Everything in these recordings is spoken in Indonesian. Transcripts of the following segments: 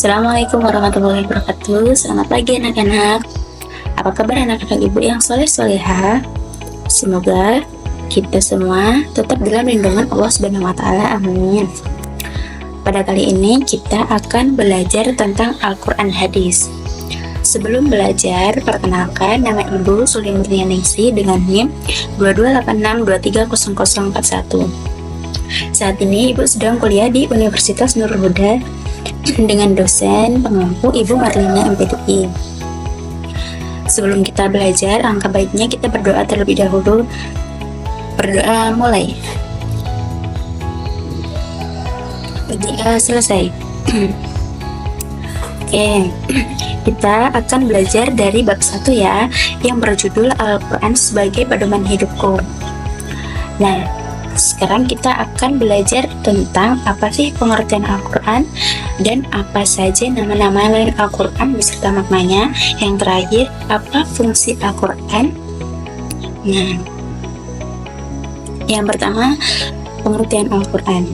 Assalamualaikum warahmatullahi wabarakatuh. Selamat pagi anak-anak. Apa kabar anak-anak ibu yang soleh-soleha? Semoga kita semua tetap dalam lindungan Allah Subhanahu wa Ta'ala. Amin. Pada kali ini kita akan belajar tentang Al-Quran Hadis. Sebelum belajar, perkenalkan, nama Ibu Suli Murnianingsi dengan NIM 2286230041. Saat ini Ibu sedang kuliah di Universitas Nurul Huda dengan dosen pengampu Ibu Marlina MPDI. Sebelum kita belajar, angka baiknya kita berdoa terlebih dahulu. Berdoa mulai. Selesai. Oke, kita akan belajar dari bab 1 ya, yang berjudul Al-Quran sebagai pedoman hidupku. Nah, sekarang kita akan belajar tentang apa sih pengertian Al-Quran dan apa saja nama-nama lain Al-Quran beserta maknanya. Yang terakhir, apa fungsi Al-Quran. Nah, yang pertama, pengertian Al-Quran.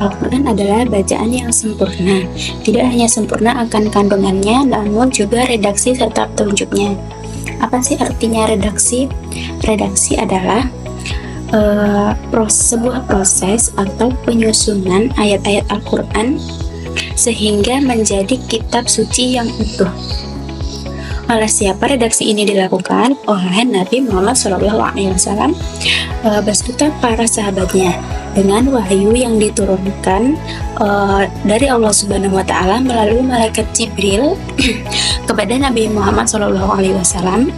Al-Quran adalah bacaan yang sempurna. Tidak hanya sempurna akan kandungannya, namun juga redaksi serta petunjuknya. Apa sih artinya redaksi? Redaksi adalah sebuah proses atau penyusunan ayat-ayat Al-Quran sehingga menjadi kitab suci yang utuh. Oleh siapa redaksi ini dilakukan? Oleh Nabi Muhammad SAW beserta para sahabatnya dengan wahyu yang diturunkan dari Allah Subhanahu wa Ta'ala melalui malaikat Jibril kepada Nabi Muhammad SAW.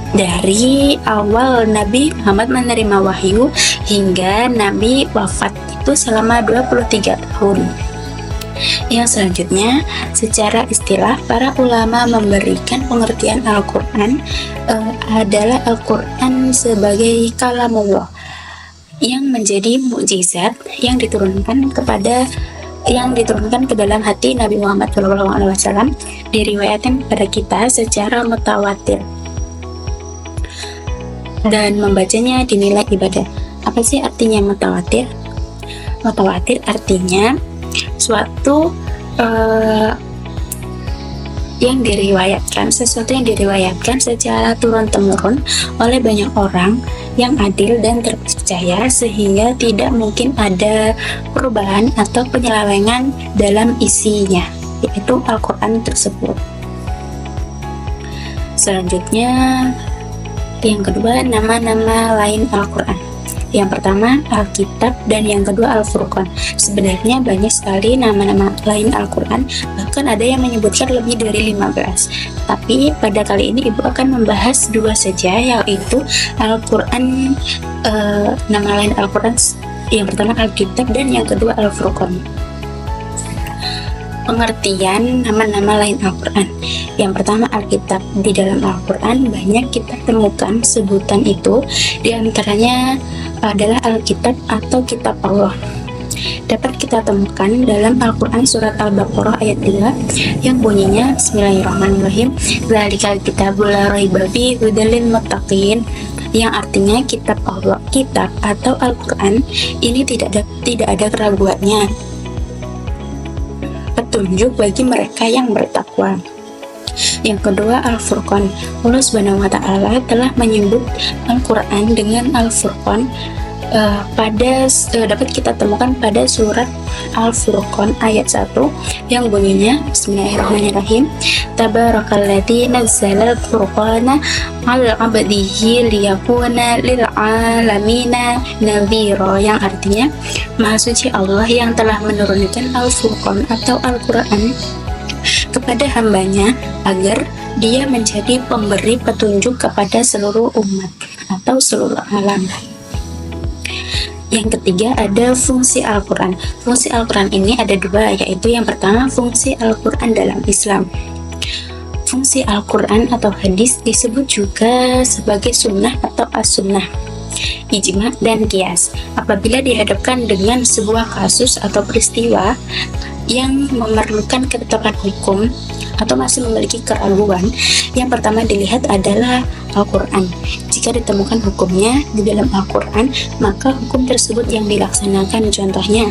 Dari awal Nabi Muhammad menerima wahyu hingga Nabi wafat itu selama 23 tahun. Yang selanjutnya, secara istilah para ulama memberikan pengertian Al-Quran adalah Al-Quran sebagai kalamullah yang menjadi mukjizat yang diturunkan ke dalam hati Nabi Muhammad SAW, diriwayatkan kepada kita secara mutawatir dan membacanya dinilai ibadah. Apa sih artinya mutawatir? Mutawatir artinya sesuatu yang diriwayatkan secara turun-temurun oleh banyak orang yang adil dan terpercaya sehingga tidak mungkin ada perubahan atau penyelewengan dalam isinya, yaitu Al-Quran tersebut. Selanjutnya, yang kedua, nama-nama lain Al-Quran. Yang pertama Alkitab dan yang kedua Al-Furqan. Sebenarnya banyak sekali nama-nama lain Al-Quran, bahkan ada yang menyebutkan lebih dari 15. Tapi pada kali ini Ibu akan membahas 2 saja, yaitu Al-Quran, nama lain Al-Quran. Yang pertama Alkitab dan yang kedua Al-Furqan. Pengertian nama-nama lain Al-Quran. Yang pertama Alkitab. Di dalam Al-Quran banyak kita temukan sebutan itu, diantaranya adalah Alkitab atau Kitab Allah. Dapat kita temukan dalam Al-Quran surat Al-Baqarah ayat 2 yang bunyinya Bismillahirrahmanirrahim, Dzalikal kitabul la raiba fihi hudal lil muttaqin, yang artinya kitab Allah, kitab atau Al-Quran ini tidak ada keraguannya, petunjuk bagi mereka yang bertakwa. Yang kedua Al-Furqan. Allah Subhanahu wa Ta'ala telah menyebut Al-Quran dengan Al-Furqan dapat kita temukan pada surat Al-Furqan ayat 1 yang bunyinya Bismillahirrahmanirrahim, Tabarakalladzi nazzala al-furqana 'ala 'abdihi liyakuna lil 'alamina nadhira, yang artinya Maha Suci Allah yang telah menurunkan Al-Furqan atau Al-Quran kepada hambanya agar dia menjadi pemberi petunjuk kepada seluruh umat atau seluruh alam. Yang ketiga ada fungsi Al-Quran. Fungsi Al-Quran ini ada 2, yaitu yang pertama fungsi Al-Quran dalam Islam. Fungsi Al-Quran atau hadis disebut juga sebagai sunnah atau as-sunnah, ijma dan qiyas. Apabila dihadapkan dengan sebuah kasus atau peristiwa yang memerlukan ketetapan hukum atau masih memiliki keraguan, yang pertama dilihat adalah Al-Quran. Jika ditemukan hukumnya di dalam Al-Quran, maka hukum tersebut yang dilaksanakan. Contohnya,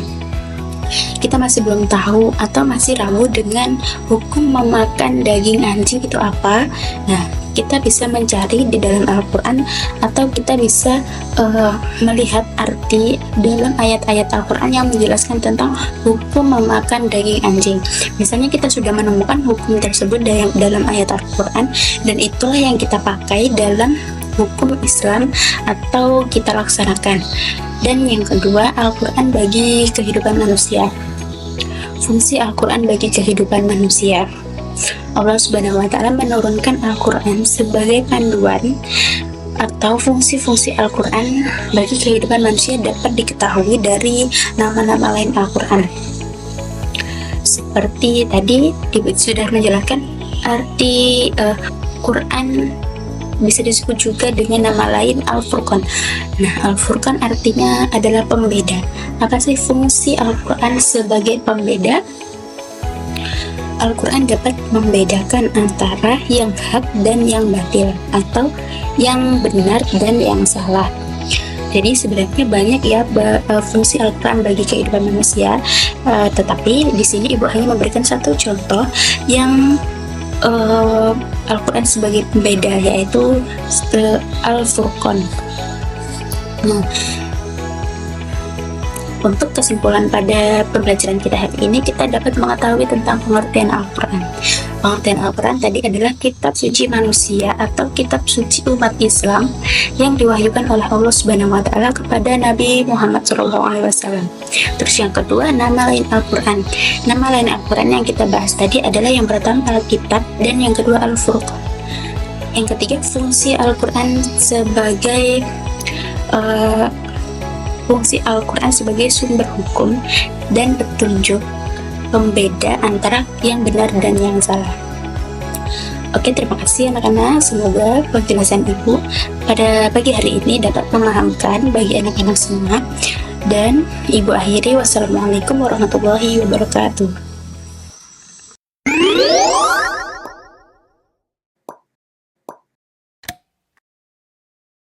kita masih belum tahu atau masih ragu dengan hukum memakan daging anjing itu apa, nah kita bisa mencari di dalam Al-Quran, atau kita bisa melihat arti dalam ayat-ayat Al-Quran yang menjelaskan tentang hukum memakan daging anjing. Misalnya kita sudah menemukan hukum tersebut dalam ayat Al-Quran, dan itulah yang kita pakai dalam hukum Islam atau kita laksanakan. Dan yang kedua, Al-Quran bagi kehidupan manusia. Fungsi Al-Quran bagi kehidupan manusia. Allah Subhanahu wa Ta'ala menurunkan Al-Quran sebagai panduan, atau fungsi-fungsi Al-Quran bagi kehidupan manusia dapat diketahui dari nama-nama lain Al-Quran. Seperti tadi sudah menjelaskan arti Quran bisa disebut juga dengan nama lain Al-Furqan. Nah, Al-Furqan artinya adalah pembeda. Apa sih fungsi Al-Quran sebagai pembeda? Al-Quran dapat membedakan antara yang hak dan yang batil, atau yang benar dan yang salah. Jadi sebenarnya banyak ya fungsi Al-Quran bagi kehidupan manusia, tetapi di sini Ibu hanya memberikan satu contoh yang Al-Quran sebagai pembeda, yaitu Al-Furqan. Nah, untuk kesimpulan pada pembelajaran kita hari ini, kita dapat mengetahui tentang pengertian Al-Quran. Pengertian Al-Quran tadi adalah kitab suci manusia atau kitab suci umat Islam yang diwahyukan oleh Allah Subhanahu wa Ta'ala kepada Nabi Muhammad SAW. Terus yang kedua, nama lain Al-Quran. Nama lain Al-Quran yang kita bahas tadi adalah yang pertama Alkitab, dan yang kedua Al-Furqan. Yang ketiga, fungsi Al-Quran sebagai fungsi Al-Quran sebagai sumber hukum dan petunjuk, pembeda antara yang benar dan yang salah. Oke, terima kasih anak-anak. Semoga penjelasan Ibu pada pagi hari ini dapat memahamkan bagi anak-anak semua. Dan Ibu akhiri, wassalamualaikum warahmatullahi wabarakatuh.